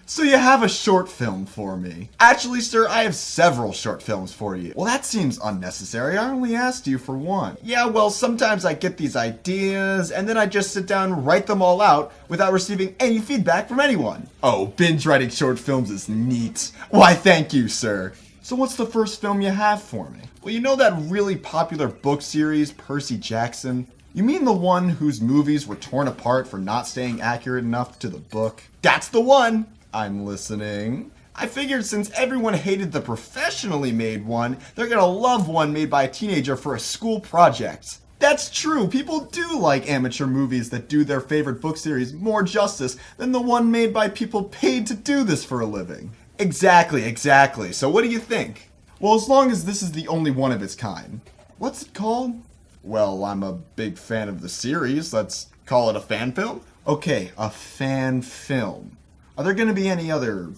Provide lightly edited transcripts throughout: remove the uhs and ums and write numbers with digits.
So you have a short film for me. Actually, sir, I have several short films for you. Well, that seems unnecessary. I only asked you for one. Yeah, well, sometimes I get these ideas, and then I just sit down and write them all out without receiving any feedback from anyone. Oh, binge writing short films is neat. Why, thank you, sir. So what's the first film you have for me? Well, you know that really popular book series, Percy Jackson? You mean the one whose movies were torn apart for not staying accurate enough to the book? That's the one! I'm listening. I figured since everyone hated the professionally made one, they're gonna love one made by a teenager for a school project. That's true, people do like amateur movies that do their favorite book series more justice than the one made by people paid to do this for a living. Exactly. So what do you think? Well, as long as this is the only one of its kind. What's it called? Well, I'm a big fan of the series. Let's call it a fan film? Okay, a fan film. Are there going to be any other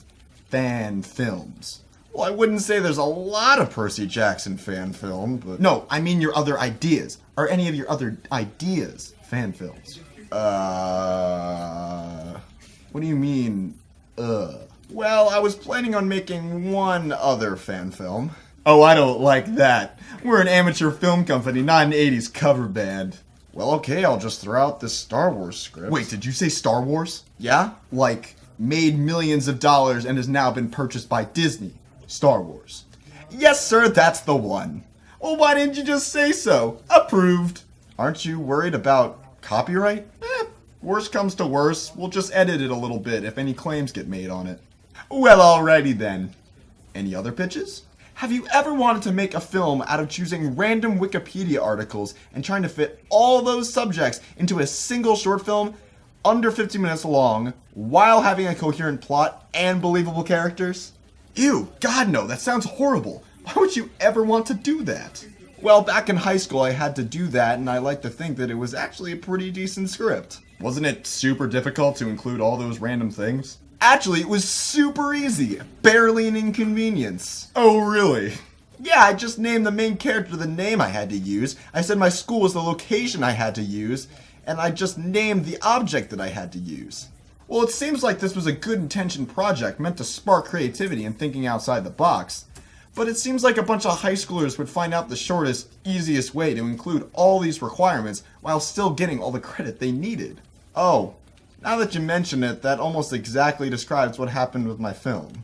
fan films? Well, I wouldn't say there's a lot of Percy Jackson fan film, but... No, I mean your other ideas. Are any of your other ideas fan films? What do you mean, Well, I was planning on making one other fan film. Oh, I don't like that. We're an amateur film company, not an 80s cover band. Well, okay, I'll just throw out this Star Wars script. Wait, did you say Star Wars? Yeah? Like, made millions of dollars and has now been purchased by Disney. Star Wars. Yes, sir, that's the one. Well, why didn't you just say so? Approved. Aren't you worried about copyright? Worst comes to worst, we'll just edit it a little bit if any claims get made on it. Well, alrighty then. Any other pitches? Have you ever wanted to make a film out of choosing random Wikipedia articles and trying to fit all those subjects into a single short film under 50 minutes long while having a coherent plot and believable characters? Ew, God no, that sounds horrible. Why would you ever want to do that? Well, back in high school I had to do that, and I like to think that it was actually a pretty decent script. Wasn't it super difficult to include all those random things? Actually, it was super easy. Barely an inconvenience. Oh, really? Yeah, I just named the main character the name I had to use. I said my school was the location I had to use, and I just named the object that I had to use. Well, it seems like this was a good intentioned project meant to spark creativity and thinking outside the box. But it seems like a bunch of high schoolers would find out the shortest, easiest way to include all these requirements while still getting all the credit they needed. Oh, now that you mention it, that almost exactly describes what happened with my film.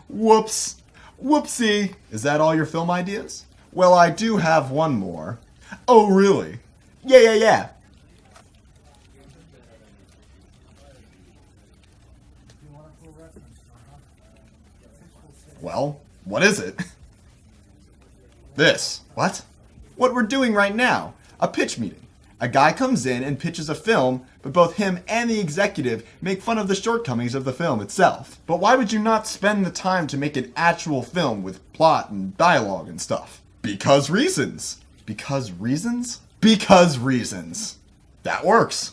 Whoops. Whoopsie. Is that all your film ideas? Well, I do have one more. Oh, really? Yeah. Well, what is it? This. What? What we're doing right now. A pitch meeting. A guy comes in and pitches a film, but both him and the executive make fun of the shortcomings of the film itself. But why would you not spend the time to make an actual film with plot and dialogue and stuff? Because reasons. Because reasons? Because reasons. That works.